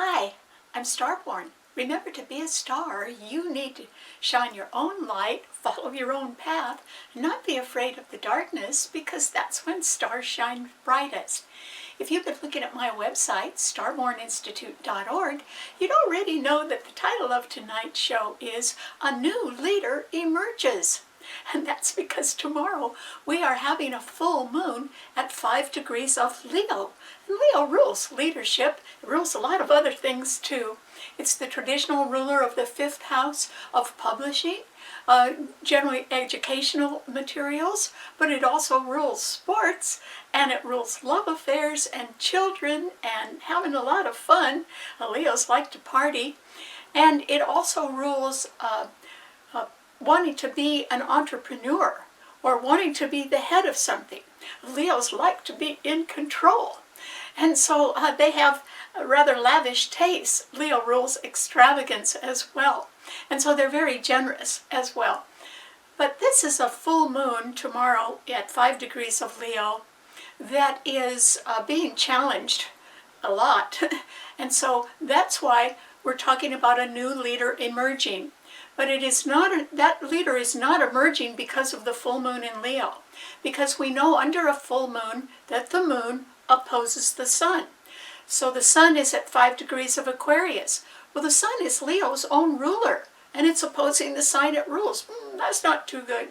Hi, I'm Starborn. Remember, to be a star, you need to shine your own light, follow your own path, and not be afraid of the darkness, because that's when stars shine brightest. If you've been looking at my website, starborninstitute.org, you'd already know that the title of tonight's show is A New Leader Emerges. And that's because tomorrow we are having a full moon at 5 degrees of Leo. And Leo rules leadership. It rules a lot of other things too. It's the traditional ruler of the 5th house of publishing, generally educational materials, but it also rules sports, and it rules love affairs and children and having a lot of fun. Leos like to party. And it also rules wanting to be an entrepreneur or wanting to be the head of something. Leos like to be in control. And so they have a rather lavish tastes. Leo rules extravagance as well. And so they're very generous as well. But this is a full moon tomorrow at 5 degrees of Leo that is being challenged a lot. And so that's why we're talking about a new leader emerging. But it is not, that leader is not emerging because of the full moon in Leo. Because we know under a full moon that the moon opposes the sun. So the sun is at 5 degrees of Aquarius. Well, the sun is Leo's own ruler, and it's opposing the sign it rules. That's not too good.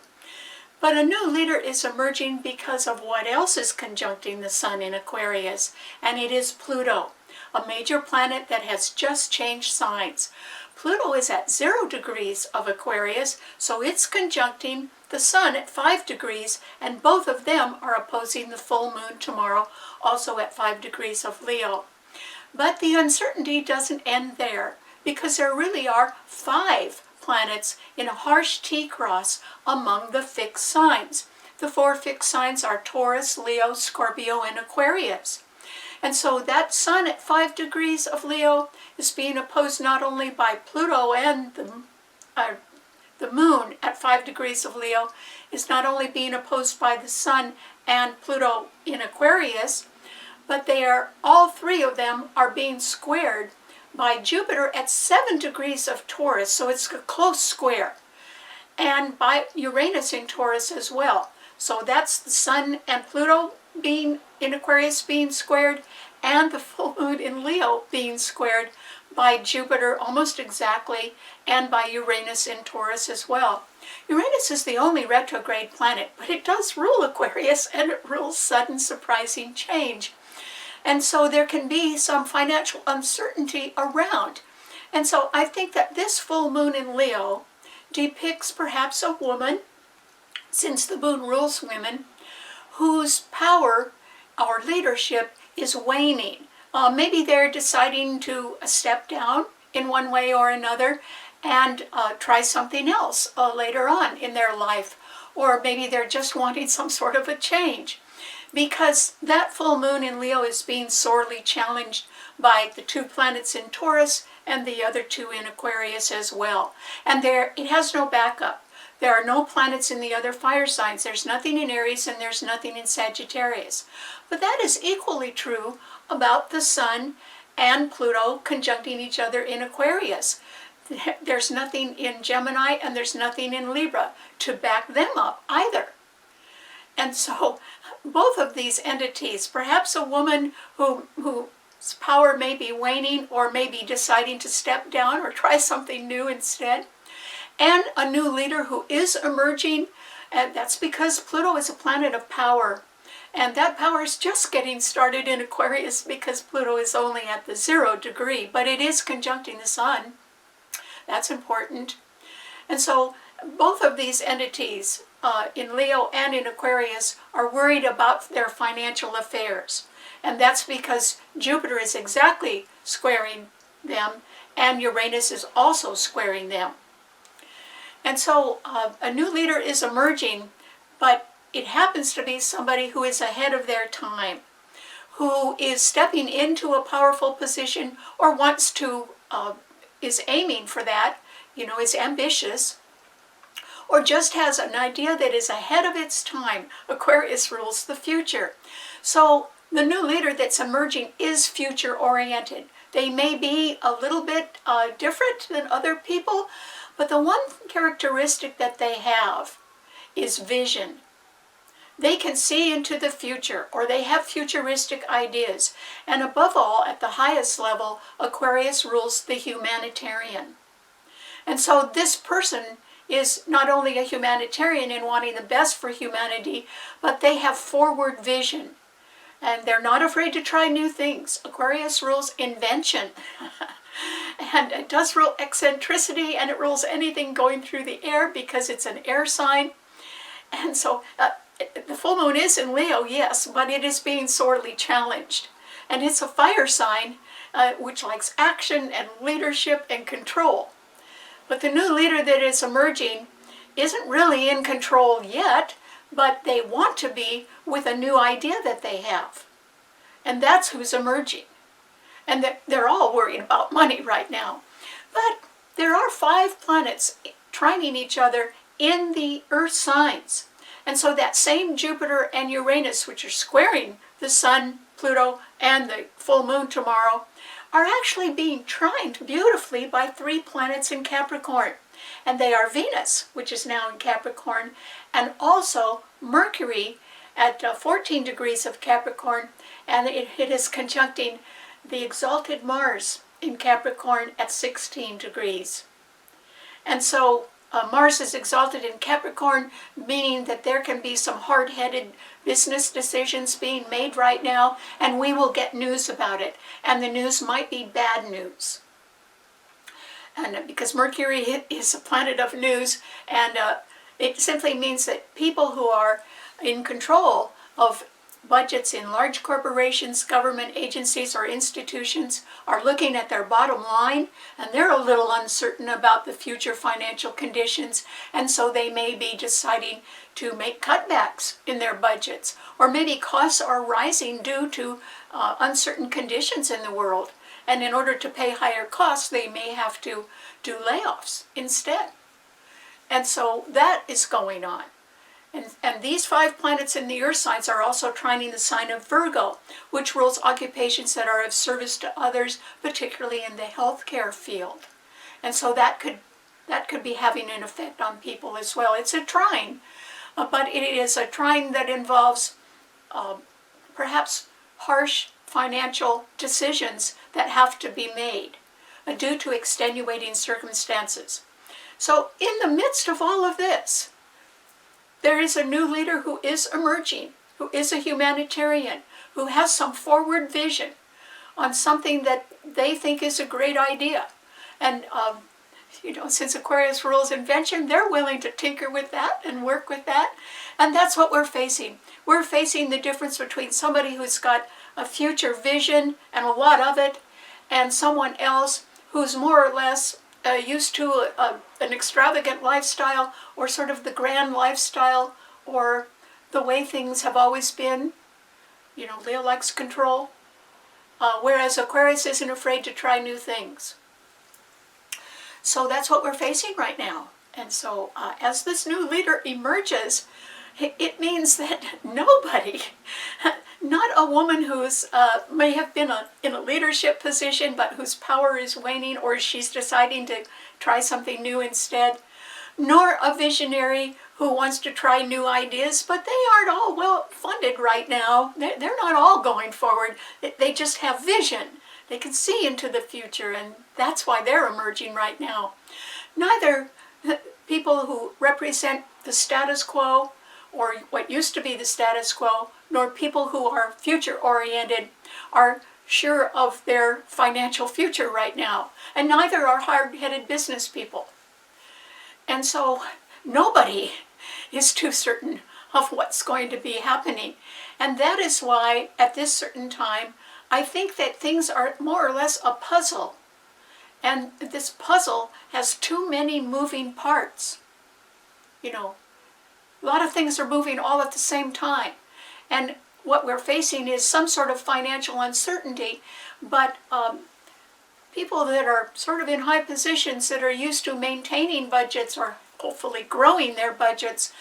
But a new leader is emerging because of what else is conjuncting the sun in Aquarius, and it is Pluto, a major planet that has just changed signs. Pluto is at 0 degrees of Aquarius, so it's conjuncting the sun at 5 degrees, and both of them are opposing the full moon tomorrow, also at 5 degrees of Leo. But the uncertainty doesn't end there, because there really are 5 planets in a harsh T-cross among the fixed signs. The 4 fixed signs are Taurus, Leo, Scorpio, and Aquarius. And so that sun at 5 degrees of Leo is being opposed not only by Pluto, and the moon at 5 degrees of Leo is not only being opposed by the sun and Pluto in Aquarius, but they are, all 3 of them are being squared by Jupiter at 7 degrees of Taurus, so it's a close square, and by Uranus in Taurus as well. So that's the sun and Pluto being in Aquarius being squared, and the full moon in Leo being squared by Jupiter almost exactly, and by Uranus in Taurus as well. Uranus is the only retrograde planet, but it does rule Aquarius, and it rules sudden surprising change. And so there can be some financial uncertainty around. And so I think that this full moon in Leo depicts perhaps a woman, since the moon rules women, whose power or leadership is waning. Maybe they're deciding to step down in one way or another and try something else later on in their life. Or maybe they're just wanting some sort of a change. Because that full moon in Leo is being sorely challenged by the 2 planets in Taurus and the other 2 in Aquarius as well. And it has no backup. There are no planets in the other fire signs. There's nothing in Aries, and there's nothing in Sagittarius. But that is equally true about the sun and Pluto conjuncting each other in Aquarius. There's nothing in Gemini, and there's nothing in Libra to back them up either. And so both of these entities, perhaps a woman whose power may be waning or may be deciding to step down or try something new instead, and a new leader who is emerging, and that's because Pluto is a planet of power. And that power is just getting started in Aquarius because Pluto is only at the 0 degree, but it is conjuncting the sun. That's important. And so both of these entities, in Leo and in Aquarius, are worried about their financial affairs. And that's because Jupiter is exactly squaring them, and Uranus is also squaring them. And so a new leader is emerging, but it happens to be somebody who is ahead of their time, who is stepping into a powerful position or wants to, is aiming for that, is ambitious, or just has an idea that is ahead of its time. Aquarius rules the future. So the new leader that's emerging is future-oriented. They may be a little bit different than other people, but the one characteristic that they have is vision. They can see into the future, or they have futuristic ideas. And above all, at the highest level, Aquarius rules the humanitarian. And so this person is not only a humanitarian in wanting the best for humanity, but they have forward vision. And they're not afraid to try new things. Aquarius rules invention. And it does rule eccentricity, and it rules anything going through the air because it's an air sign. And so the full moon is in Leo, yes, but it is being sorely challenged. And it's a fire sign, which likes action and leadership and control. But the new leader that is emerging isn't really in control yet, but they want to be with a new idea that they have. And that's who's emerging. And they're all worried about money right now. But there are 5 planets trining each other in the Earth signs. And so that same Jupiter and Uranus, which are squaring the Sun, Pluto, and the full moon tomorrow, are actually being trined beautifully by 3 planets in Capricorn. And they are Venus, which is now in Capricorn, and also Mercury at 14 degrees of Capricorn, and it is conjuncting the exalted Mars in Capricorn at 16 degrees. And so Mars is exalted in Capricorn, meaning that there can be some hard-headed business decisions being made right now, and we will get news about it. And the news might be bad news. And because Mercury is a planet of news, and it simply means that people who are in control of budgets in large corporations, government agencies, or institutions are looking at their bottom line, and they're a little uncertain about the future financial conditions, and so they may be deciding to make cutbacks in their budgets, or maybe costs are rising due to uncertain conditions in the world, and in order to pay higher costs, they may have to do layoffs instead. And so that is going on. And these 5 planets in the Earth signs are also trining the sign of Virgo, which rules occupations that are of service to others, particularly in the healthcare field. And so that could be having an effect on people as well. It's a trine, but it is a trine that involves perhaps harsh financial decisions that have to be made due to extenuating circumstances. So in the midst of all of this, there is a new leader who is emerging, who is a humanitarian, who has some forward vision on something that they think is a great idea. And, since Aquarius rules invention, they're willing to tinker with that and work with that. And that's what we're facing. We're facing the difference between somebody who's got a future vision and a lot of it, and someone else who's more or less used to an extravagant lifestyle, or sort of the grand lifestyle, or the way things have always been. Leo likes control, whereas Aquarius isn't afraid to try new things. So that's what we're facing right now. And so as this new leader emerges, it means that nobody, not a woman who's may have been in a leadership position, but whose power is waning, or she's deciding to try something new instead, nor a visionary who wants to try new ideas, but they aren't all well funded right now. They're not all going forward. They just have vision. They can see into the future, and that's why they're emerging right now. Neither people who represent the status quo, or what used to be the status quo, nor people who are future-oriented are sure of their financial future right now. And neither are hard-headed business people. And so nobody is too certain of what's going to be happening. And that is why, at this certain time, I think that things are more or less a puzzle. And this puzzle has too many moving parts. A lot of things are moving all at the same time. And what we're facing is some sort of financial uncertainty, but people that are sort of in high positions that are used to maintaining budgets, or hopefully growing their budgets,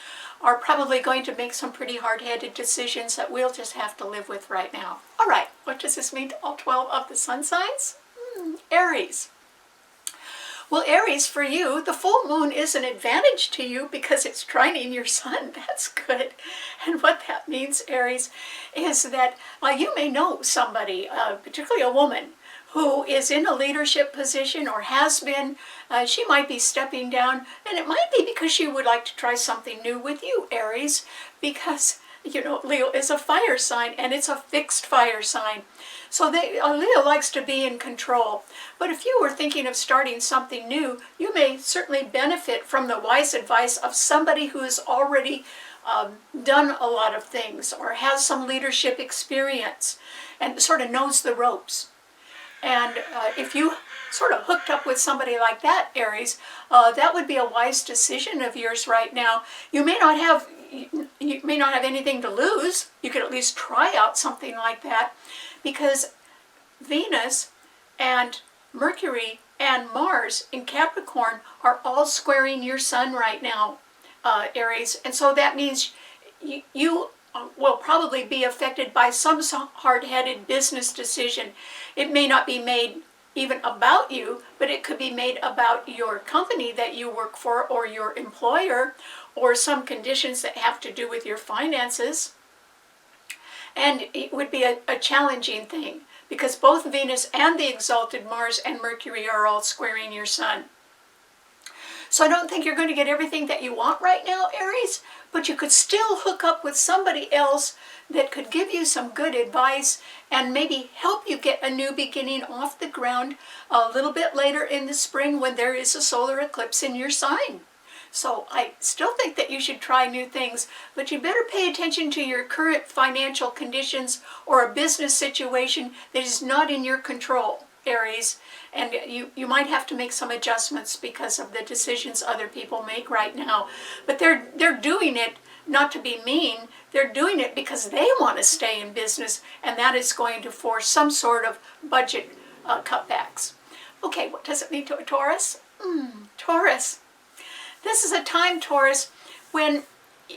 are probably going to make some pretty hard-headed decisions that we'll just have to live with right now. All right, what does this mean to all 12 of the sun signs? Aries. Well, Aries, for you, the full moon is an advantage to you because it's trining your sun. That's good. And what that means, Aries, is that you may know somebody, particularly a woman, who is in a leadership position or has been. She might be stepping down, and it might be because she would like to try something new with you, Aries, because, you know, Leo is a fire sign, and it's a fixed fire sign. So Leo likes to be in control. But if you were thinking of starting something new, you may certainly benefit from the wise advice of somebody who has already done a lot of things or has some leadership experience and sort of knows the ropes. And if you sort of hooked up with somebody like that, Aries, that would be a wise decision of yours right now. You may not have anything to lose. You could at least try out something like that, because Venus and Mercury and Mars in Capricorn are all squaring your sun right now, Aries. And so that means you will probably be affected by some hard-headed business decision. It may not be made even about you, but it could be made about your company that you work for or your employer, or some conditions that have to do with your finances. And it would be a challenging thing because both Venus and the exalted Mars and Mercury are all squaring your sun. So I don't think you're going to get everything that you want right now, Aries, but you could still hook up with somebody else that could give you some good advice and maybe help you get a new beginning off the ground a little bit later in the spring when there is a solar eclipse in your sign. So I still think that you should try new things, but you better pay attention to your current financial conditions or a business situation that is not in your control, Aries. And you might have to make some adjustments because of the decisions other people make right now. But they're doing it not to be mean. They're doing it because they want to stay in business, and that is going to force some sort of budget cutbacks. Okay, what does it mean to a Taurus? Taurus. This is a time, Taurus, when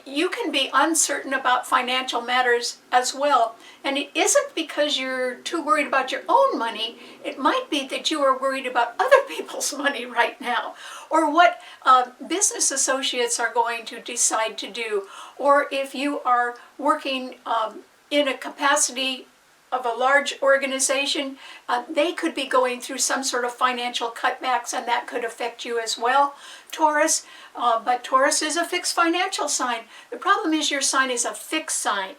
you can be uncertain about financial matters as well. And it isn't because you're too worried about your own money. It might be that you are worried about other people's money right now, or what business associates are going to decide to do, or if you are working in a capacity of a large organization, they could be going through some sort of financial cutbacks, and that could affect you as well, Taurus. But Taurus is a fixed financial sign. The problem is your sign is a fixed sign.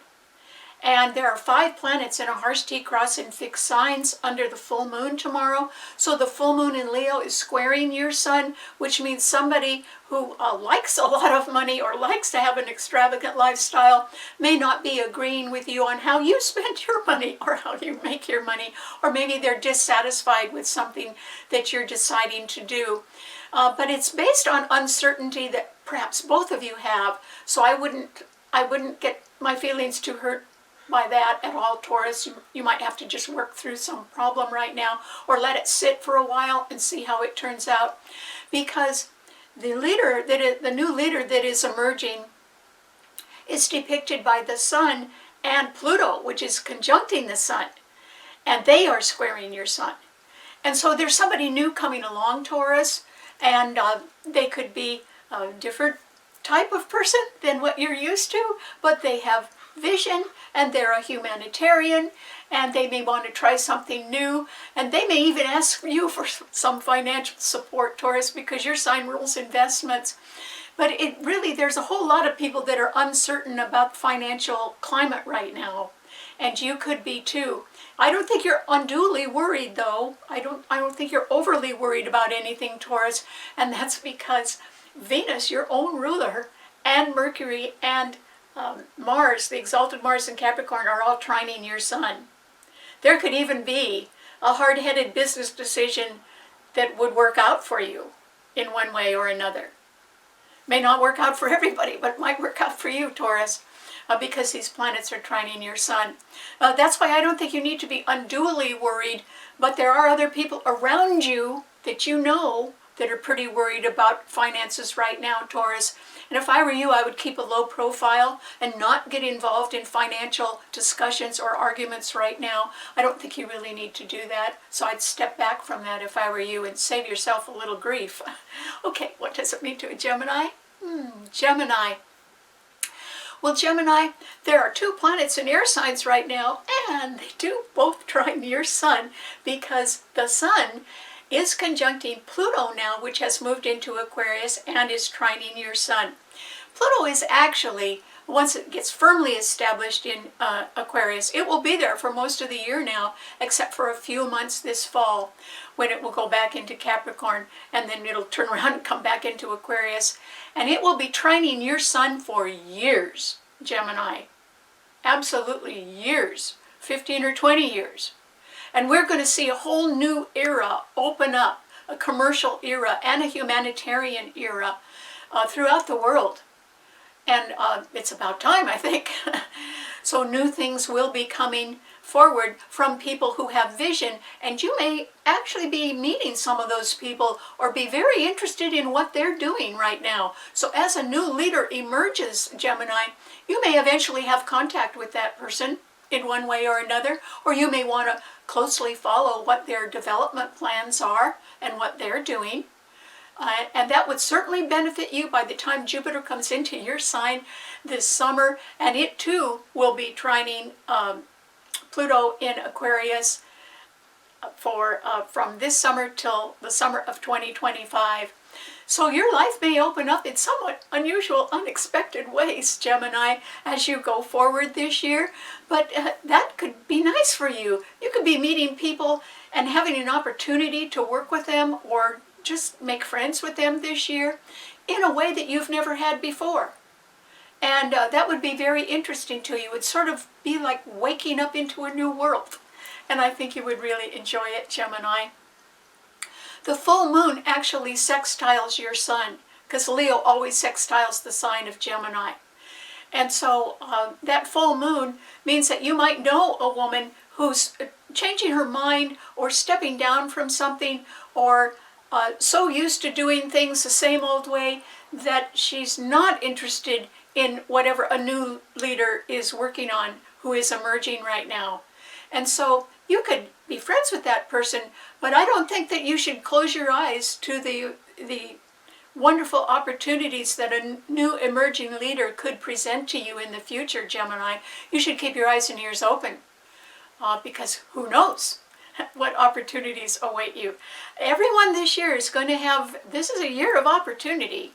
And there are 5 planets in a horse T-cross in fixed signs under the full moon tomorrow. So the full moon in Leo is squaring your sun, which means somebody who likes a lot of money or likes to have an extravagant lifestyle may not be agreeing with you on how you spend your money or how you make your money. Or maybe they're dissatisfied with something that you're deciding to do. But it's based on uncertainty that perhaps both of you have. So I wouldn't get my feelings too hurt by that at all, Taurus. You might have to just work through some problem right now, or let it sit for a while and see how it turns out, because the new leader that is emerging is depicted by the sun and Pluto, which is conjuncting the sun, and they are squaring your sun. And so there's somebody new coming along, Taurus, and they could be a different type of person than what you're used to, but they have vision, and they're a humanitarian, and they may want to try something new, and they may even ask you for some financial support, Taurus, because your sign rules investments. But there's a whole lot of people that are uncertain about the financial climate right now, and you could be too. I don't think you're unduly worried, though. I don't think you're overly worried about anything, Taurus, and that's because Venus, your own ruler, and Mercury and Mars, the exalted Mars in Capricorn, are all trining your sun. There could even be a hard-headed business decision that would work out for you in one way or another. May not work out for everybody, but it might work out for you, Taurus, because these planets are trining your sun. That's why I don't think you need to be unduly worried, but there are other people around you that you know that are pretty worried about finances right now, Taurus. And if I were you, I would keep a low profile and not get involved in financial discussions or arguments right now. I don't think you really need to do that. So I'd step back from that if I were you and save yourself a little grief. Okay, what does it mean to a Gemini? Gemini. Well, Gemini, there are 2 planets in air signs right now, and they do both trine your sun, because the sun is conjuncting Pluto now, which has moved into Aquarius and is trining your sun. Pluto is actually, once it gets firmly established in Aquarius, it will be there for most of the year now, except for a few months this fall, when it will go back into Capricorn, and then it'll turn around and come back into Aquarius. And it will be trining your sun for years, Gemini. Absolutely years, 15 or 20 years. And we're going to see a whole new era open up, a commercial era and a humanitarian era throughout the world. And it's about time, I think. So new things will be coming forward from people who have vision, and you may actually be meeting some of those people or be very interested in what they're doing right now. So as a new leader emerges, Gemini, you may eventually have contact with that person in one way or another, or you may want to closely follow what their development plans are and what they're doing. And that would certainly benefit you by the time Jupiter comes into your sign this summer, and it too will be trining Pluto in Aquarius from this summer till the summer of 2025. So your life may open up in somewhat unusual, unexpected ways, Gemini, as you go forward this year. But that could be nice for you. You could be meeting people and having an opportunity to work with them or just make friends with them this year in a way that you've never had before. And that would be very interesting to you. It would sort of be like waking up into a new world. And I think you would really enjoy it, Gemini. The full moon actually sextiles your sun, because Leo always sextiles the sign of Gemini. And so that full moon means that you might know a woman who's changing her mind or stepping down from something, or so used to doing things the same old way that she's not interested in whatever a new leader is working on who is emerging right now. And so you could be friends with that person, but I don't think that you should close your eyes to the wonderful opportunities that a new emerging leader could present to you in the future, Gemini. You should keep your eyes and ears open, because who knows what opportunities await you. Everyone this year is going to have, this is a year of opportunity.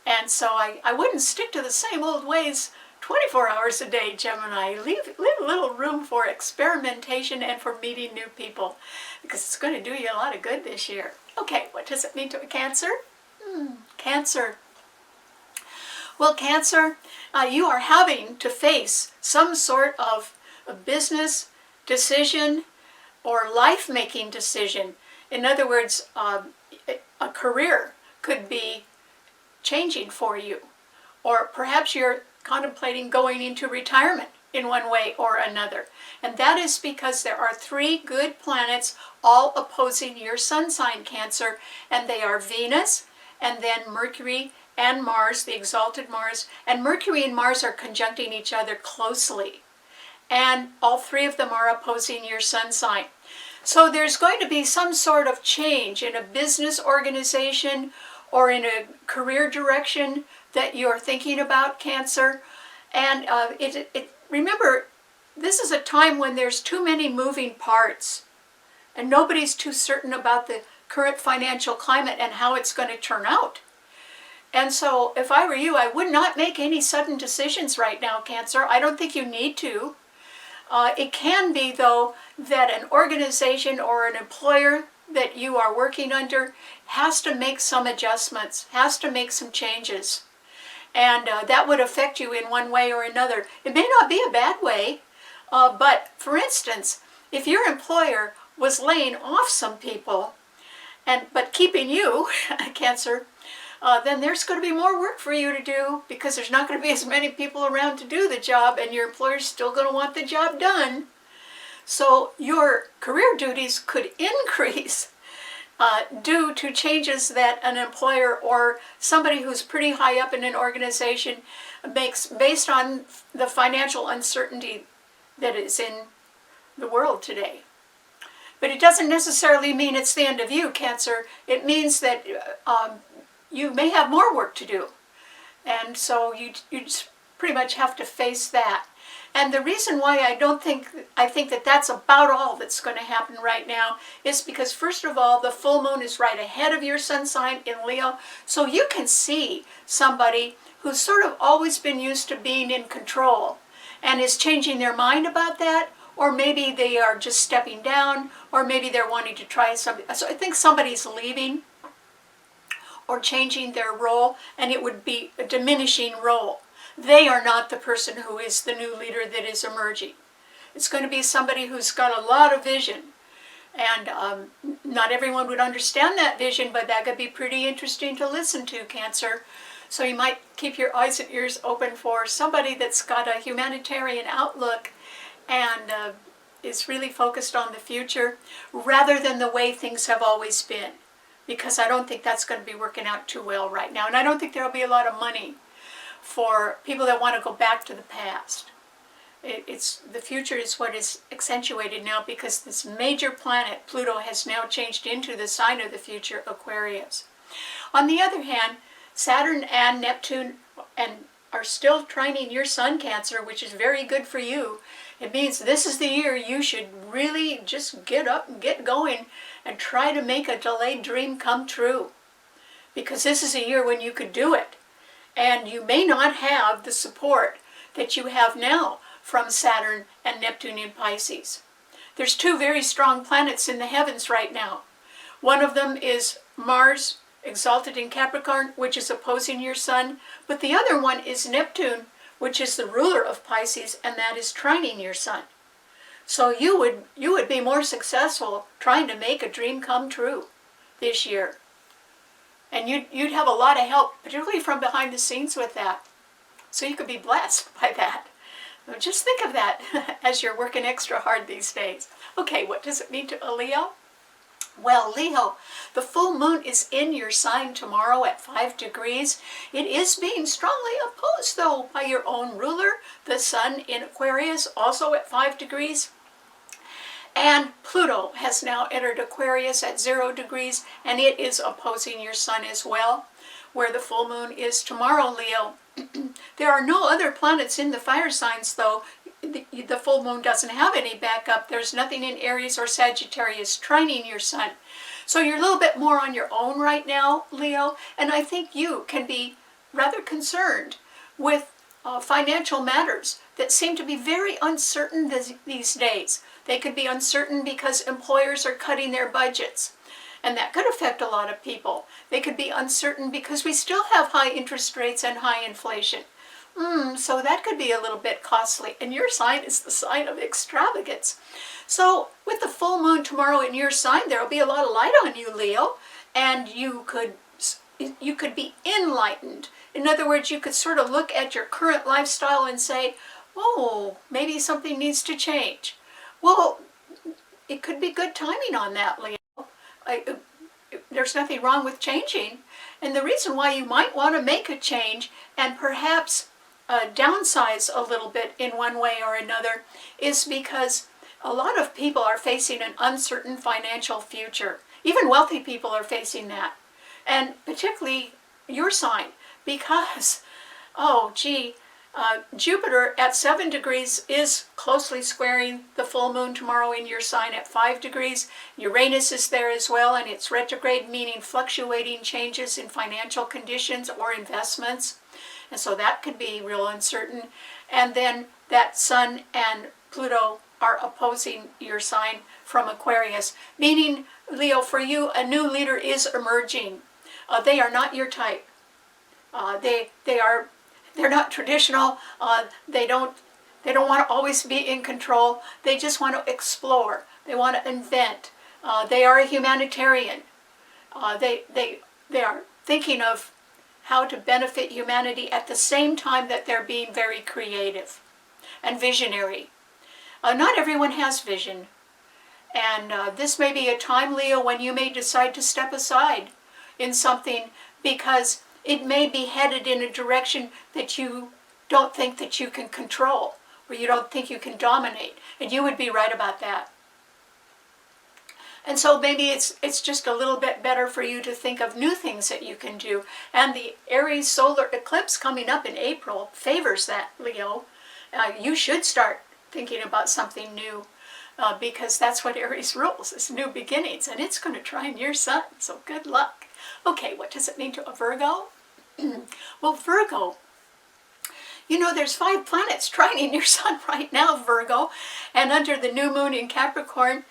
And so I wouldn't stick to the same old ways 24 hours a day, Gemini. Leave a little room for experimentation and for meeting new people, because it's going to do you a lot of good this year. Okay, what does it mean to a Cancer? Cancer. Well, Cancer, you are having to face some sort of a business decision or life-making decision. In other words, a career could be changing for you, or perhaps you're contemplating going into retirement in one way or another. And that is because there are 3 good planets all opposing your sun sign, Cancer, and they are Venus, and then Mercury and Mars, the exalted Mars. And Mercury and Mars are conjuncting each other closely, and all 3 of them are opposing your sun sign. So there's going to be some sort of change in a business organization or in a career direction that you're thinking about, Cancer. And remember, this is a time when there's too many moving parts, and nobody's too certain about the current financial climate and how it's going to turn out. And so if I were you, I would not make any sudden decisions right now, Cancer. I don't think you need to. It can be, though, that an organization or an employer that you are working under has to make some adjustments, has to make some changes. And that would affect you in one way or another. It may not be a bad way, but for instance, if your employer was laying off some people, but keeping you, Cancer, then there's going to be more work for you to do, because there's not going to be as many people around to do the job, and your employer's still going to want the job done. So your career duties could increase due to changes that an employer or somebody who's pretty high up in an organization makes based on the financial uncertainty that is in the world today. But it doesn't necessarily mean it's the end of you, Cancer. It means that you may have more work to do. And so you just pretty much have to face that. And the reason why I think that that's about all that's going to happen right now is because, first of all, the full moon is right ahead of your sun sign in Leo. So you can see somebody who's sort of always been used to being in control and is changing their mind about that, or maybe they are just stepping down, or maybe they're wanting to try something. So I think somebody's leaving or changing their role, and it would be a diminishing role. They are not the person who is the new leader that is emerging. It's going to be somebody who's got a lot of vision. And not everyone would understand that vision, but that could be pretty interesting to listen to, Cancer. So you might keep your eyes and ears open for somebody that's got a humanitarian outlook and is really focused on the future rather than the way things have always been. Because I don't think that's going to be working out too well right now. And I don't think there will be a lot of money for people that want to go back to the past. The future is what is accentuated now because this major planet, Pluto, has now changed into the sign of the future, Aquarius. On the other hand, Saturn and Neptune are still trining your sun, Cancer, which is very good for you. It means this is the year you should really just get up and get going and try to make a delayed dream come true. Because this is a year when you could do it. And you may not have the support that you have now from Saturn and Neptune in Pisces. There's two very strong planets in the heavens right now. One of them is Mars, exalted in Capricorn, which is opposing your sun. But the other one is Neptune, which is the ruler of Pisces, and that is trining your sun. So you would be more successful trying to make a dream come true this year. And you'd have a lot of help, particularly from behind the scenes with that. So you could be blessed by that. Just think of that as you're working extra hard these days. Okay, what does it mean to a Leo? Well, Leo, the full moon is in your sign tomorrow at 5 degrees. It is being strongly opposed, though, by your own ruler, the sun in Aquarius, also at 5 degrees. And Pluto has now entered Aquarius at 0 degrees, and it is opposing your sun as well, where the full moon is tomorrow, Leo. There are no other planets in the fire signs, though. The full moon doesn't have any backup. There's nothing in Aries or Sagittarius trining your sun. So you're a little bit more on your own right now, Leo, and I think you can be rather concerned with financial matters that seem to be very uncertain these days. They could be uncertain because employers are cutting their budgets, and that could affect a lot of people. They could be uncertain because we still have high interest rates and high inflation. So that could be a little bit costly. And your sign is the sign of extravagance. So with the full moon tomorrow in your sign, there will be a lot of light on you, Leo, and you could be enlightened. In other words, you could sort of look at your current lifestyle and say, oh, maybe something needs to change. Well, it could be good timing on that, Leo. There's nothing wrong with changing. And the reason why you might want to make a change and perhaps downsize a little bit in one way or another is because a lot of people are facing an uncertain financial future. Even wealthy people are facing that. And particularly your sign, because, Jupiter at 7 degrees is closely squaring the full moon tomorrow in your sign at 5 degrees. Uranus is there as well, and it's retrograde, meaning fluctuating changes in financial conditions or investments. And so that could be real uncertain. And then that Sun and Pluto are opposing your sign from Aquarius, meaning, Leo, for you, a new leader is emerging. They are not your type. They're not traditional. They don't want to always be in control. They just want to explore. They want to invent. They are a humanitarian. They are thinking of how to benefit humanity at the same time that they're being very creative and visionary. Not everyone has vision. And this may be a time, Leo, when you may decide to step aside in something because it may be headed in a direction that you don't think that you can control, or you don't think you can dominate. And you would be right about that. And so maybe it's just a little bit better for you to think of new things that you can do. And the Aries solar eclipse coming up in April favors that, Leo. You should start thinking about something new because that's what Aries rules, is new beginnings. And it's going to trine your sun, so good luck. Okay, what does it mean to a Virgo? Well, Virgo, you know, there's 5 planets trining your sun right now, Virgo. And under the new moon in Capricorn,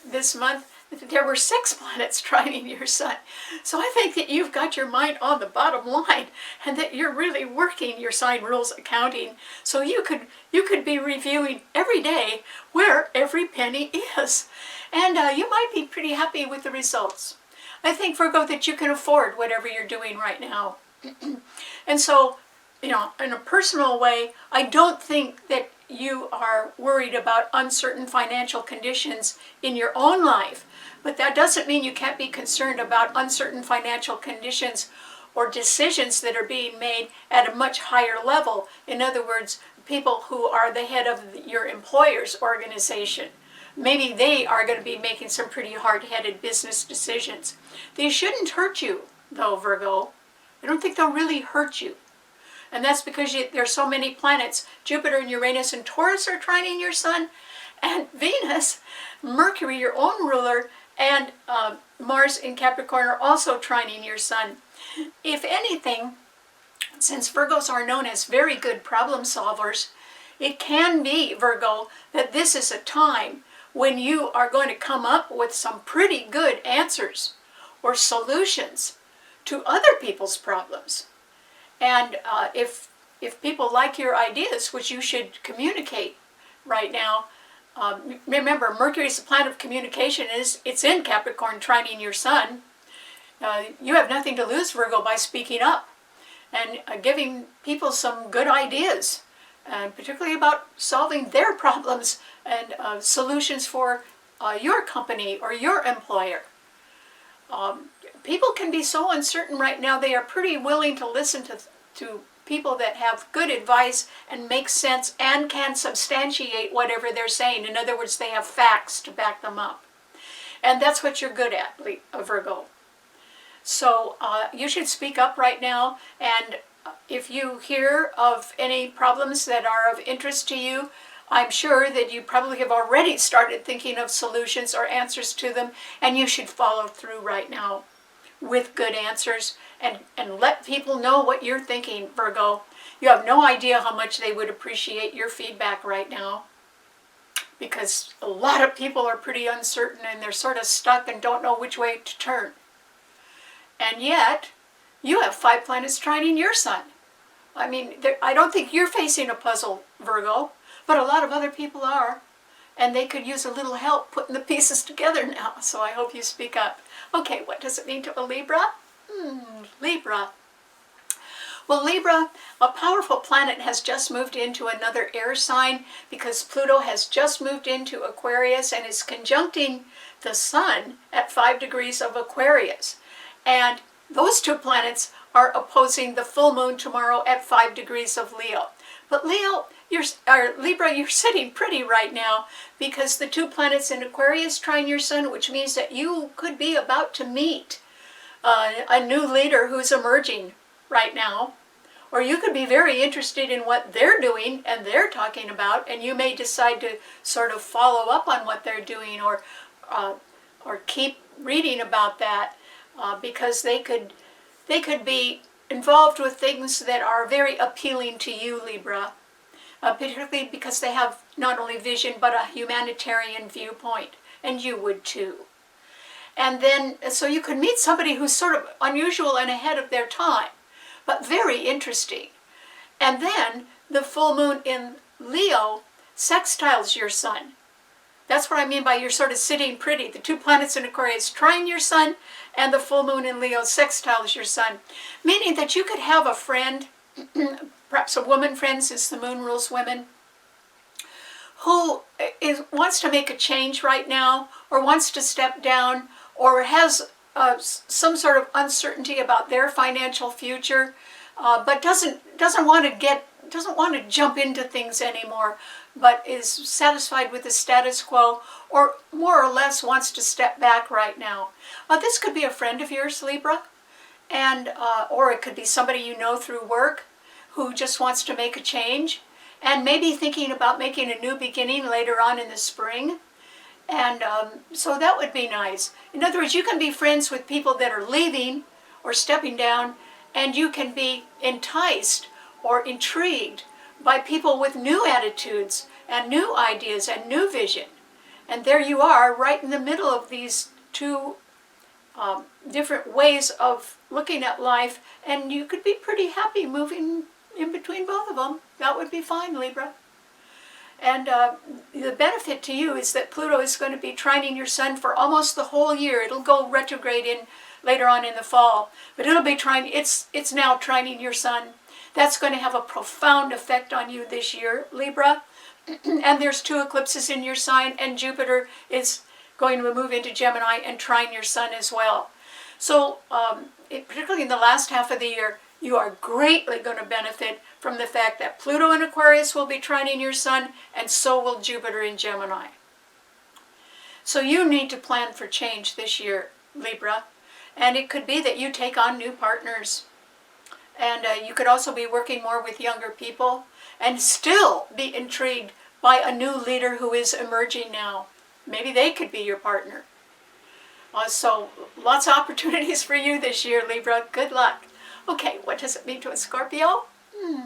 this month, there were 6 planets trining your sun. So I think that you've got your mind on the bottom line and that you're really working your sign rules accounting. So you could be reviewing every day where every penny is. And you might be pretty happy with the results. I think, Virgo, that you can afford whatever you're doing right now. And so, you know, in a personal way, I don't think that you are worried about uncertain financial conditions in your own life. But that doesn't mean you can't be concerned about uncertain financial conditions or decisions that are being made at a much higher level. In other words, people who are the head of your employer's organization. Maybe they are going to be making some pretty hard-headed business decisions. They shouldn't hurt you, though, Virgo. I don't think they'll really hurt you. And that's because there's so many planets. Jupiter and Uranus and Taurus are trining your sun. And Venus, Mercury, your own ruler, and Mars in Capricorn are also trining your sun. If anything, since Virgos are known as very good problem solvers, it can be, Virgo, that this is a time when you are going to come up with some pretty good answers or solutions to other people's problems. And if people like your ideas, which you should communicate right now, remember, Mercury is the planet of communication. It's in Capricorn, trining your sun. You have nothing to lose, Virgo, by speaking up and giving people some good ideas, and particularly about solving their problems and solutions for your company or your employer. People can be so uncertain right now, they are pretty willing to listen to people that have good advice and make sense and can substantiate whatever they're saying. In other words, they have facts to back them up. And that's what you're good at, Virgo. So you should speak up right now, and if you hear of any problems that are of interest to you, I'm sure that you probably have already started thinking of solutions or answers to them, and you should follow through right now with good answers and let people know what you're thinking, Virgo. You have no idea how much they would appreciate your feedback right now, because a lot of people are pretty uncertain and they're sort of stuck and don't know which way to turn. And yet, you have 5 planets trining your sun. I mean, I don't think you're facing a puzzle, Virgo, but a lot of other people are. And they could use a little help putting the pieces together now. So I hope you speak up. Okay, what does it mean to a Libra? Libra. Well, Libra, a powerful planet has just moved into another air sign because Pluto has just moved into Aquarius and is conjuncting the sun at 5 degrees of Aquarius. And those 2 planets are opposing the full moon tomorrow at 5 degrees of Leo. But Libra, you're sitting pretty right now because the 2 planets in Aquarius trine your sun, which means that you could be about to meet a new leader who's emerging right now. Or you could be very interested in what they're doing and they're talking about, and you may decide to sort of follow up on what they're doing or keep reading about that because they could be involved with things that are very appealing to you, Libra, particularly because they have not only vision but a humanitarian viewpoint, and you would too. And then, so you could meet somebody who's sort of unusual and ahead of their time, but very interesting. And then the full moon in Leo sextiles your sun. That's what I mean by you're sort of sitting pretty. The 2 planets in Aquarius trine your sun, and the full moon in Leo sextiles your sun. Meaning that you could have a friend, perhaps a woman friend since the moon rules women, who wants to make a change right now, or wants to step down, or has some sort of uncertainty about their financial future, but doesn't want to jump into things anymore, but is satisfied with the status quo, or more or less wants to step back right now. This could be a friend of yours, Libra, and or it could be somebody you know through work who just wants to make a change, and maybe thinking about making a new beginning later on in the spring. And so that would be nice. In other words, you can be friends with people that are leaving or stepping down, and you can be enticed or intrigued by people with new attitudes and new ideas and new vision. And there you are, right in the middle of these two different ways of looking at life, and you could be pretty happy moving in between both of them. That would be fine, Libra. And the benefit to you is that Pluto is going to be trining your sun for almost the whole year. It'll go retrograde in later on in the fall, but it'll be trining. It's now trining your sun. That's going to have a profound effect on you this year, Libra. And there's 2 eclipses in your sign, and Jupiter is going to move into Gemini and trine your sun as well. So particularly in the last half of the year, you are greatly going to benefit from the fact that Pluto in Aquarius will be trining your sun, and so will Jupiter in Gemini. So you need to plan for change this year, Libra. And it could be that you take on new partners. And you could also be working more with younger people, and still be intrigued by a new leader who is emerging now. Maybe they could be your partner. So lots of opportunities for you this year, Libra. Good luck. Okay, what does it mean to a Scorpio?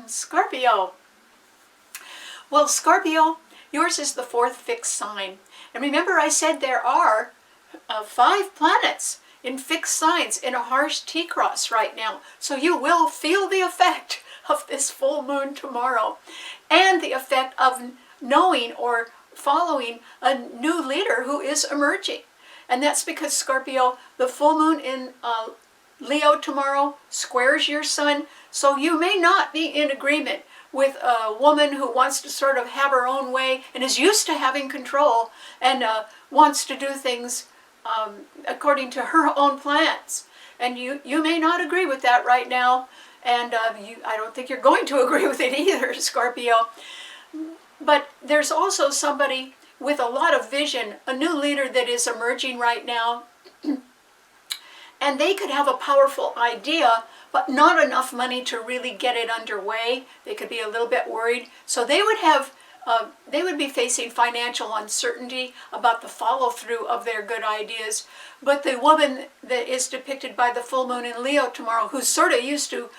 Scorpio. Well, Scorpio, yours is the 4th fixed sign. And remember I said there are 5 planets in fixed signs in a harsh T-cross right now. So you will feel the effect of this full moon tomorrow, and the effect of knowing or following a new leader who is emerging. And that's because, Scorpio, the full moon in Leo tomorrow squares your sun, so you may not be in agreement with a woman who wants to sort of have her own way and is used to having control, and wants to do things according to her own plans. And you may not agree with that right now, and I don't think you're going to agree with it either, Scorpio. But there's also somebody with a lot of vision, a new leader that is emerging right now, and they could have a powerful idea, but not enough money to really get it underway. They could be a little bit worried. So they would be facing financial uncertainty about the follow-through of their good ideas. But the woman that is depicted by the full moon in Leo tomorrow, who's sort of used to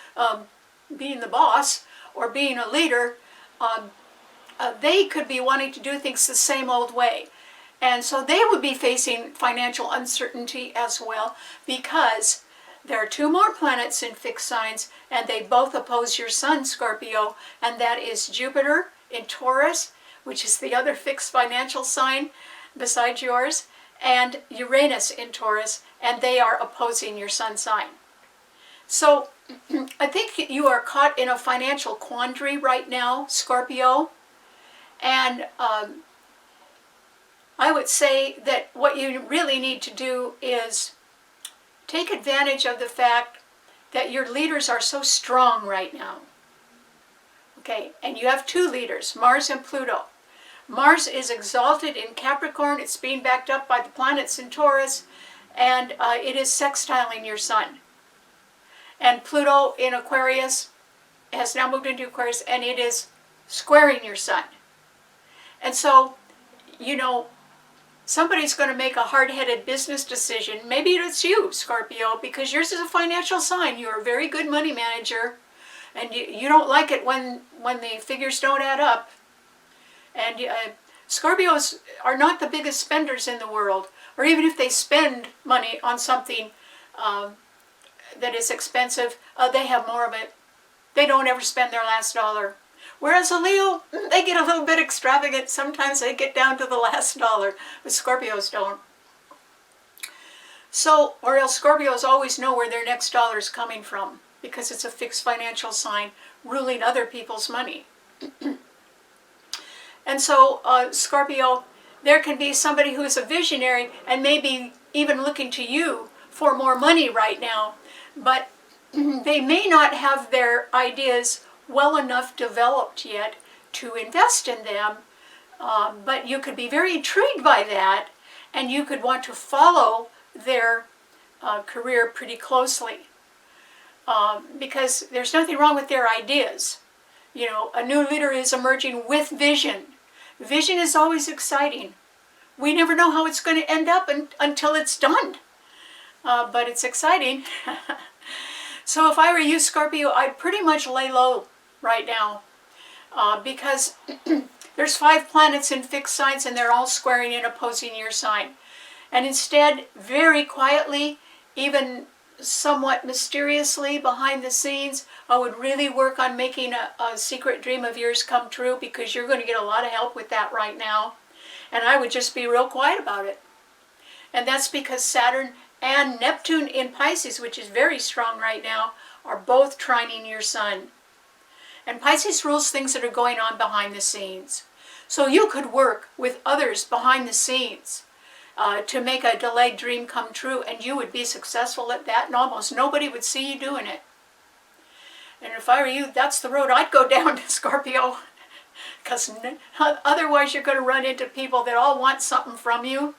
being the boss or being a leader, they could be wanting to do things the same old way. And so they would be facing financial uncertainty as well, because there are 2 more planets in fixed signs, and they both oppose your sun, Scorpio, and that is Jupiter in Taurus, which is the other fixed financial sign besides yours, and Uranus in Taurus, and they are opposing your sun sign. So I think you are caught in a financial quandary right now, Scorpio, and I would say that what you really need to do is take advantage of the fact that your leaders are so strong right now. Okay, and you have 2 leaders, Mars and Pluto. Mars is exalted in Capricorn. It's being backed up by the planets in Taurus, and it is sextiling your sun. And Pluto in Aquarius has now moved into Aquarius, and it is squaring your sun. And so, you know, somebody's going to make a hard-headed business decision. Maybe it's you, Scorpio, because yours is a financial sign. You're a very good money manager, and you don't like it when the figures don't add up. And Scorpios are not the biggest spenders in the world, or even if they spend money on something that is expensive, they have more of it. They don't ever spend their last dollar. Whereas a Leo, they get a little bit extravagant. Sometimes they get down to the last dollar, but Scorpios don't. So, or else Scorpios always know where their next dollar is coming from, because it's a fixed financial sign ruling other people's money. And so, Scorpio, there can be somebody who is a visionary and maybe even looking to you for more money right now, but they may not have their ideas well enough developed yet to invest in them, but you could be very intrigued by that, and you could want to follow their career pretty closely, because there's nothing wrong with their ideas. You know, a new leader is emerging with vision. Vision is always exciting. We never know how it's going to end up until it's done, but it's exciting. So if I were you, Scorpio, I'd pretty much lay low right now, because there's 5 planets in fixed signs and they're all squaring in opposing your sign. And instead, very quietly, even somewhat mysteriously behind the scenes, I would really work on making a secret dream of yours come true, because you're going to get a lot of help with that right now. And I would just be real quiet about it. And that's because Saturn and Neptune in Pisces, which is very strong right now, are both trining your sun. And Pisces rules things that are going on behind the scenes. So you could work with others behind the scenes to make a delayed dream come true, and you would be successful at that, and almost nobody would see you doing it. And if I were you, that's the road I'd go down, Scorpio, because otherwise you're going to run into people that all want something from you,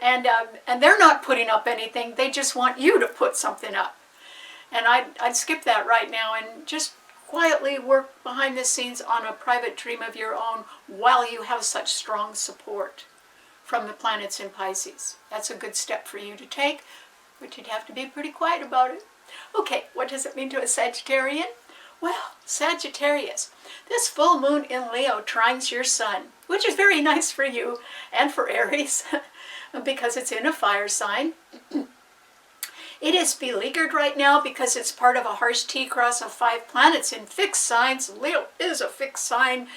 and they're not putting up anything. They just want you to put something up. And I'd skip that right now and just quietly work behind the scenes on a private dream of your own while you have such strong support from the planets in Pisces. That's a good step for you to take, but you'd have to be pretty quiet about it. Okay, what does it mean to a Sagittarian? Well, Sagittarius, this full moon in Leo trines your sun, which is very nice for you and for Aries, because it's in a fire sign. It is beleaguered right now because it's part of a harsh T-cross of 5 planets in fixed signs. Leo is a fixed sign.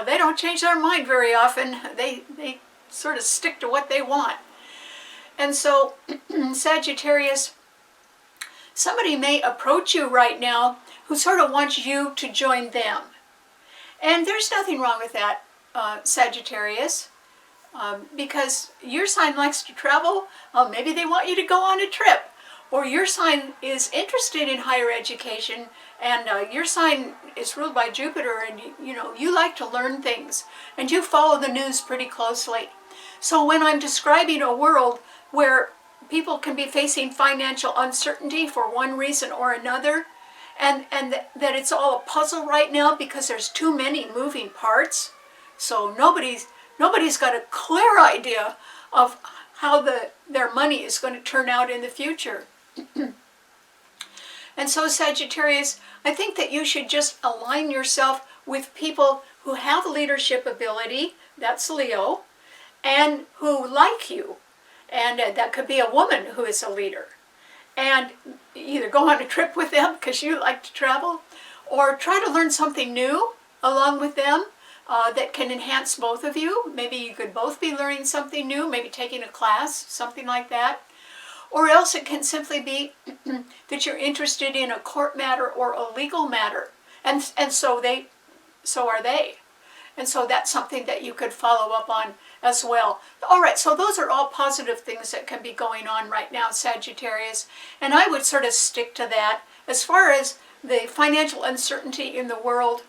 They don't change their mind very often. They sort of stick to what they want. And so, Sagittarius, somebody may approach you right now who sort of wants you to join them. And there's nothing wrong with that, Sagittarius, because your sign likes to travel. Maybe they want you to go on a trip. Or your sign is interested in higher education, and your sign is ruled by Jupiter, and you like to learn things, and you follow the news pretty closely. So when I'm describing a world where people can be facing financial uncertainty for one reason or another, and that it's all a puzzle right now because there's too many moving parts, so nobody's got a clear idea of how their money is going to turn out in the future. And so, Sagittarius, I think that you should just align yourself with people who have leadership ability, that's Leo, and who like you. And that could be a woman who is a leader. And either go on a trip with them because you like to travel, or try to learn something new along with them that can enhance both of you. Maybe you could both be learning something new, maybe taking a class, something like that. Or else it can simply be that you're interested in a court matter or a legal matter. And so are they. And so that's something that you could follow up on as well. All right, so those are all positive things that can be going on right now, Sagittarius. And I would sort of stick to that. As far as the financial uncertainty in the world,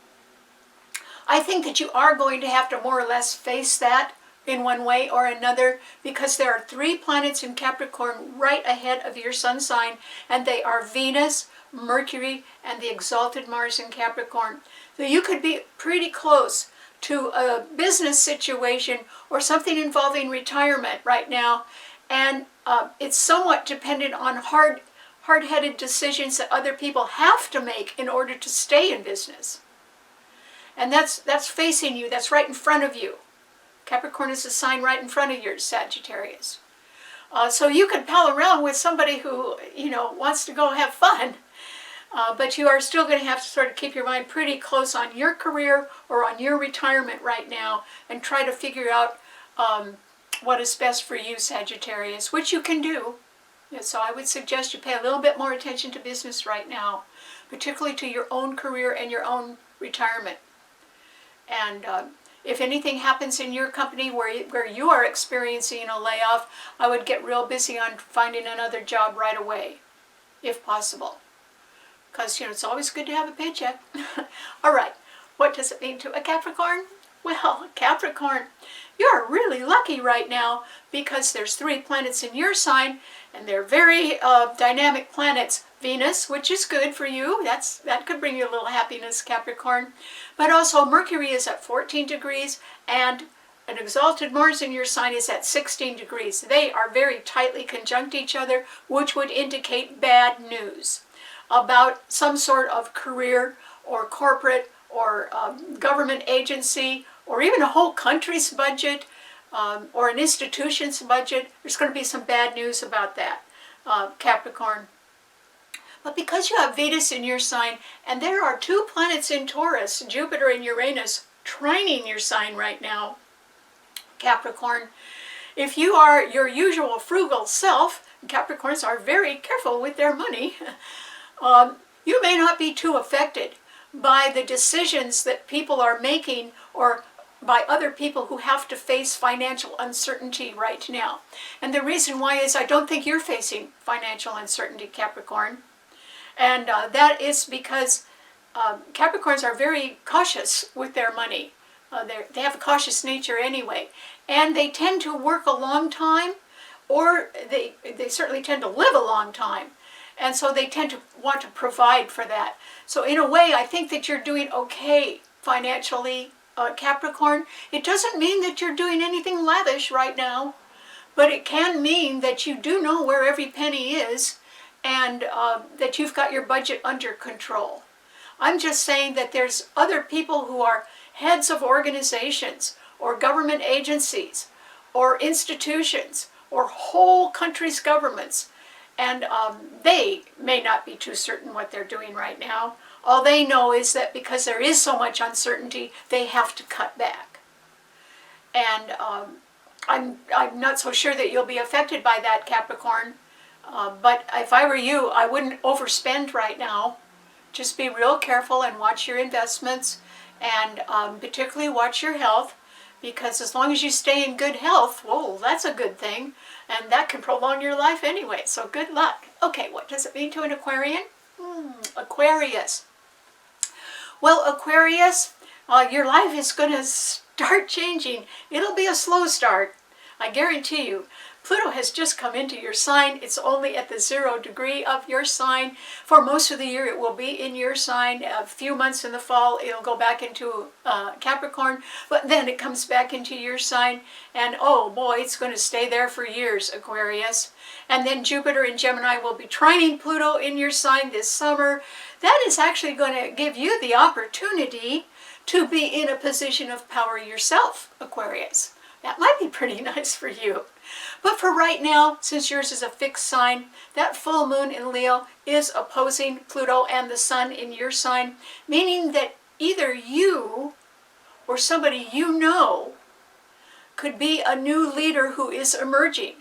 I think that you are going to have to more or less face that in one way or another, because there are 3 planets in Capricorn right ahead of your sun sign, and they are Venus, Mercury, and the exalted Mars in Capricorn. So you could be pretty close to a business situation or something involving retirement right now, and it's somewhat dependent on hard-headed decisions that other people have to make in order to stay in business. And that's facing you, that's right in front of you. Capricorn is a sign right in front of yours, Sagittarius. So you can pal around with somebody who, wants to go have fun, but you are still going to have to sort of keep your mind pretty close on your career or on your retirement right now and try to figure out what is best for you, Sagittarius, which you can do. So I would suggest you pay a little bit more attention to business right now, particularly to your own career and your own retirement. And if anything happens in your company where you are experiencing a layoff, I would get real busy on finding another job right away, if possible. Because, it's always good to have a paycheck. All right, what does it mean to a Capricorn? Well, Capricorn, you're really lucky right now because there's 3 planets in your sign, and they're very dynamic planets. Venus, which is good for you. That could bring you a little happiness, Capricorn. But also Mercury is at 14 degrees, and an exalted Mars in your sign is at 16 degrees. They are very tightly conjunct each other, which would indicate bad news about some sort of career or corporate or government agency, or even a whole country's budget, or an institution's budget. There's going to be some bad news about that, Capricorn. But because you have Venus in your sign, and there are 2 planets in Taurus, Jupiter and Uranus, trining your sign right now, Capricorn, if you are your usual frugal self, Capricorns are very careful with their money, you may not be too affected by the decisions that people are making, or by other people who have to face financial uncertainty right now. And the reason why is I don't think you're facing financial uncertainty, Capricorn. And that is because Capricorns are very cautious with their money. They have a cautious nature anyway. And they tend to work a long time, or they certainly tend to live a long time. And so they tend to want to provide for that. So in a way, I think that you're doing okay financially, Capricorn. It doesn't mean that you're doing anything lavish right now, but it can mean that you do know where every penny is, and that you've got your budget under control. I'm just saying that there's other people who are heads of organizations or government agencies or institutions or whole countries' governments, and they may not be too certain what they're doing right now. All they know is that because there is so much uncertainty, they have to cut back. And I'm not so sure that you'll be affected by that, Capricorn. But if I were you, I wouldn't overspend right now. Just be real careful and watch your investments, and particularly watch your health, because as long as you stay in good health, whoa, that's a good thing, and that can prolong your life anyway, so good luck. Okay, what does it mean to an Aquarian? Aquarius. Well, Aquarius, your life is going to start changing. It'll be a slow start, I guarantee you. Pluto has just come into your sign. It's only at the 0 degree of your sign. For most of the year, it will be in your sign. A few months in the fall, it'll go back into Capricorn, but then it comes back into your sign, and oh boy, it's going to stay there for years, Aquarius. And then Jupiter and Gemini will be trining Pluto in your sign this summer. That is actually going to give you the opportunity to be in a position of power yourself, Aquarius. That might be pretty nice for you. But for right now, since yours is a fixed sign, that full moon in Leo is opposing Pluto and the Sun in your sign, meaning that either you or somebody you know could be a new leader who is emerging.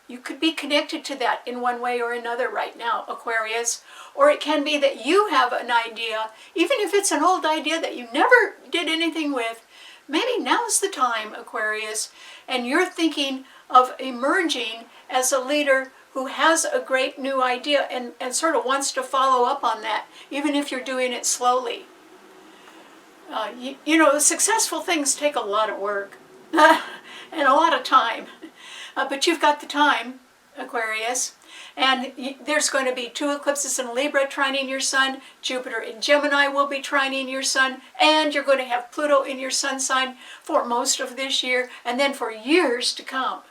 You could be connected to that in one way or another right now, Aquarius. Or it can be that you have an idea, even if it's an old idea that you never did anything with. Maybe now's the time, Aquarius, and you're thinking of emerging as a leader who has a great new idea and sort of wants to follow up on that, even if you're doing it slowly. You know, successful things take a lot of work and a lot of time, but you've got the time, Aquarius. And there's going to be 2 eclipses in Libra trining your sun. Jupiter in Gemini will be trining your sun. And you're going to have Pluto in your sun sign for most of this year, and then for years to come.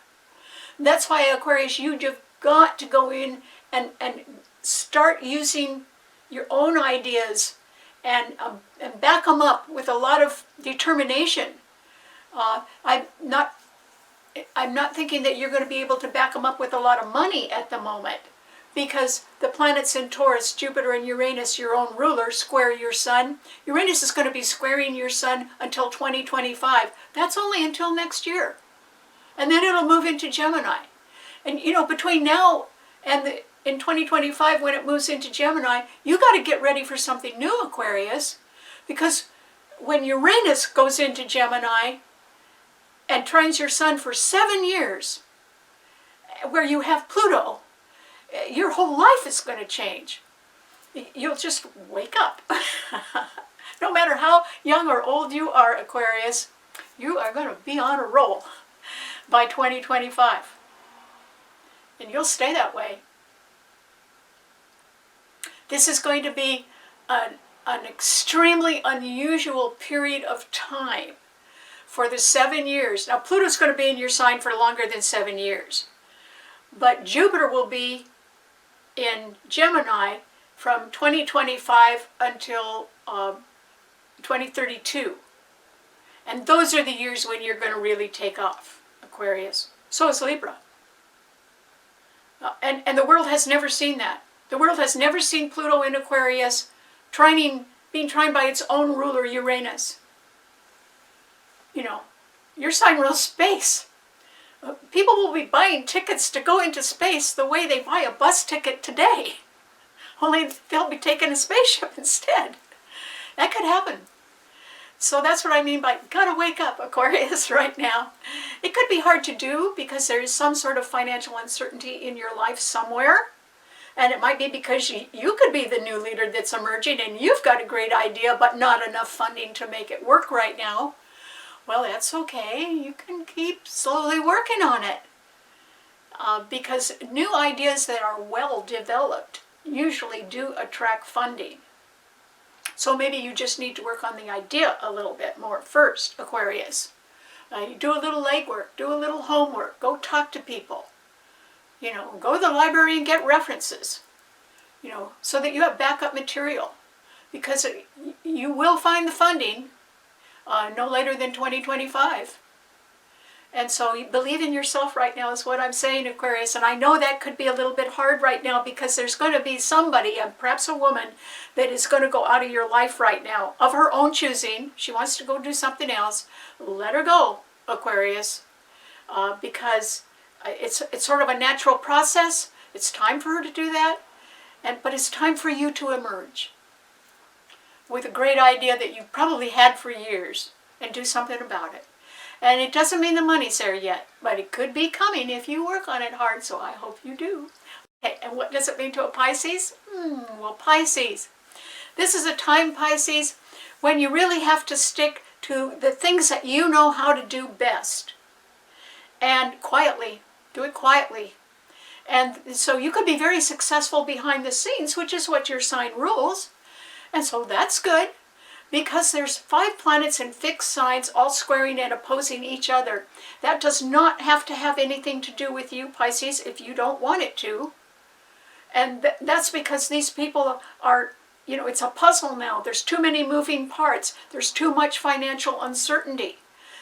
That's why, Aquarius, you've got to go in and start using your own ideas and back them up with a lot of determination. I'm not thinking that you're going to be able to back them up with a lot of money at the moment, because the planets in Taurus, Jupiter and Uranus, your own ruler, square your sun. Uranus is going to be squaring your sun until 2025. That's only until next year. And then it'll move into Gemini. And you know, between now and in 2025, when it moves into Gemini, you got to get ready for something new, Aquarius, because when Uranus goes into Gemini and trines your sun for 7 years, where you have Pluto, your whole life is going to change. You'll just wake up. No matter how young or old you are, Aquarius, you are going to be on a roll by 2025. And you'll stay that way. This is going to be an extremely unusual period of time for the 7 years. Now, Pluto's going to be in your sign for longer than 7 years. But Jupiter will be in Gemini from 2025 until 2032. And those are the years when you're going to really take off, Aquarius. So is Libra. And the world has never seen that. The world has never seen Pluto in Aquarius being trined by its own ruler, Uranus. You know, your sign rules space. People will be buying tickets to go into space the way they buy a bus ticket today. Only they'll be taking a spaceship instead. That could happen. So that's what I mean by gotta wake up, Aquarius, right now. It could be hard to do because there is some sort of financial uncertainty in your life somewhere. And it might be because you could be the new leader that's emerging and you've got a great idea but not enough funding to make it work right now. Well, that's okay. You can keep slowly working on it. Because new ideas that are well developed usually do attract funding. So maybe you just need to work on the idea a little bit more first, Aquarius. You do a little legwork, do a little homework, go talk to people. You know, go to the library and get references. You know, so that you have backup material. Because you will find the funding no later than 2025. And so you believe in yourself right now is what I'm saying, Aquarius. And I know that could be a little bit hard right now because there's going to be somebody, perhaps a woman, that is going to go out of your life right now of her own choosing. She wants to go do something else. Let her go, Aquarius, because it's sort of a natural process. It's time for her to do that. But it's time for you to emerge with a great idea that you've probably had for years and do something about it. And it doesn't mean the money's there yet, but it could be coming if you work on it hard, so I hope you do. Okay, and what does it mean to a Pisces? Well, Pisces. This is a time, Pisces, when you really have to stick to the things that you know how to do best. And quietly. Do it quietly. And so you could be very successful behind the scenes, which is what your sign rules. And so that's good. Because there's 5 planets in fixed signs all squaring and opposing each other. That does not have to have anything to do with you, Pisces, if you don't want it to. And that's because these people are, you know, it's a puzzle now. There's too many moving parts. There's too much financial uncertainty.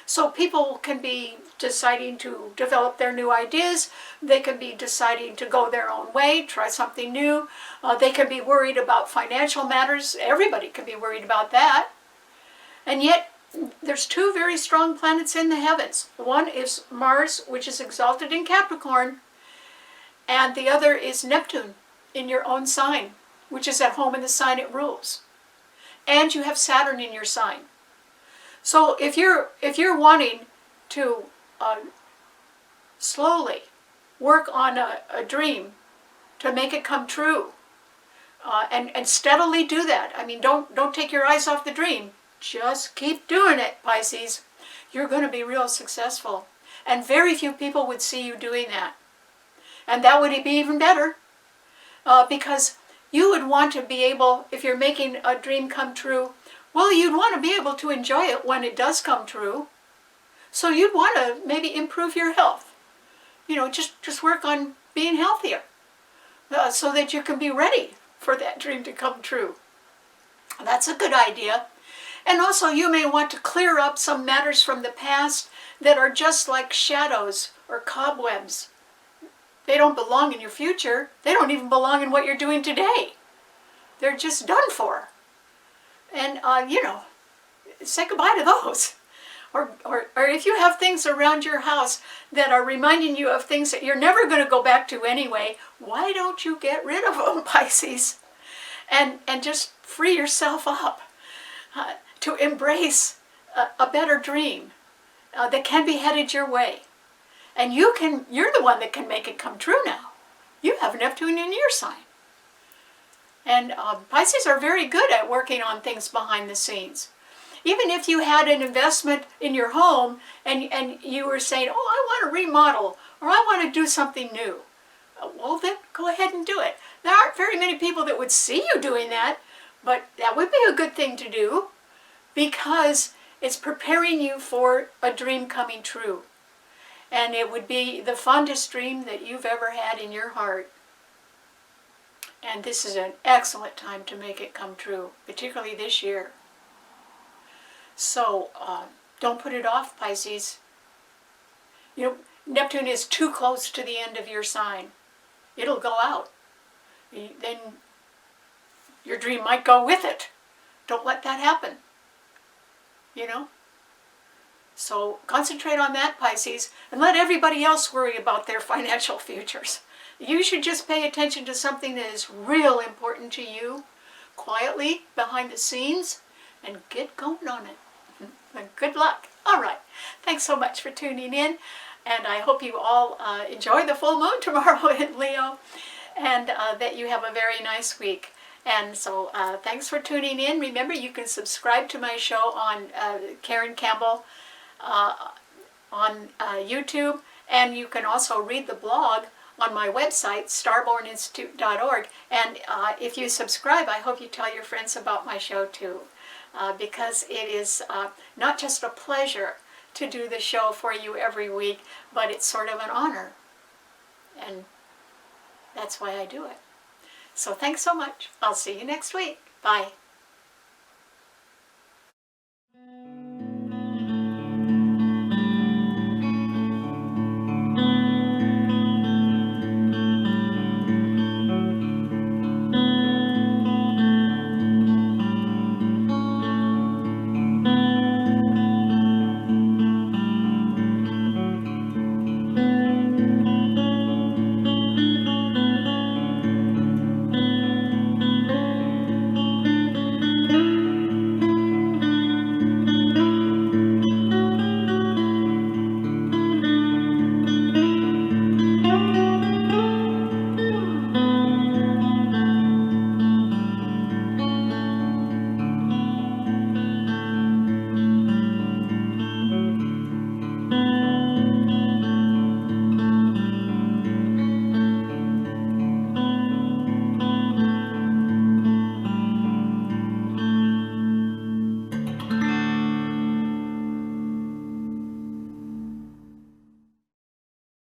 So people can be deciding to develop their new ideas. They can be deciding to go their own way, try something new. They can be worried about financial matters. Everybody can be worried about that. And yet, there's 2 very strong planets in the heavens. One is Mars, which is exalted in Capricorn, and the other is Neptune in your own sign, which is at home in the sign it rules. And you have Saturn in your sign. So if you're wanting to slowly work on a dream to make it come true, and steadily do that. I mean, don't take your eyes off the dream. Just keep doing it, Pisces. You're going to be real successful. And very few people would see you doing that. And that would be even better. Because you would want to be able, if you're making a dream come true, well, you'd want to be able to enjoy it when it does come true. So you'd want to maybe improve your health. You know, just work on being healthier so that you can be ready for that dream to come true. That's a good idea. And also you may want to clear up some matters from the past that are just like shadows or cobwebs. They don't belong in your future. They don't even belong in what you're doing today. They're just done for. And, you know, say goodbye to those. Or if you have things around your house that are reminding you of things that you're never going to go back to anyway, why don't you get rid of them, Pisces? And just free yourself up. to embrace a better dream that can be headed your way. And you're the one that can make it come true now. You have Neptune in your sign. And Pisces are very good at working on things behind the scenes. Even if you had an investment in your home and you were saying, oh, I want to remodel, or I want to do something new. Well, then go ahead and do it. There aren't very many people that would see you doing that, but that would be a good thing to do because it's preparing you for a dream coming true. And it would be the fondest dream that you've ever had in your heart. And this is an excellent time to make it come true, particularly this year. So don't put it off, Pisces. You know, Neptune is too close to the end of your sign. It'll go out. Then your dream might go with it. Don't let that happen. You know? So concentrate on that, Pisces, and let everybody else worry about their financial futures. You should just pay attention to something that is real important to you, quietly, behind the scenes, and get going on it. And good luck. All right. Thanks so much for tuning in, and I hope you all enjoy the full moon tomorrow in Leo, and that you have a very nice week. And so thanks for tuning in. Remember, you can subscribe to my show on Karen Campbell on YouTube, and you can also read the blog on my website, starborninstitute.org. And if you subscribe, I hope you tell your friends about my show too, because it is not just a pleasure to do the show for you every week, but it's sort of an honor. And that's why I do it. So thanks so much. I'll see you next week. Bye.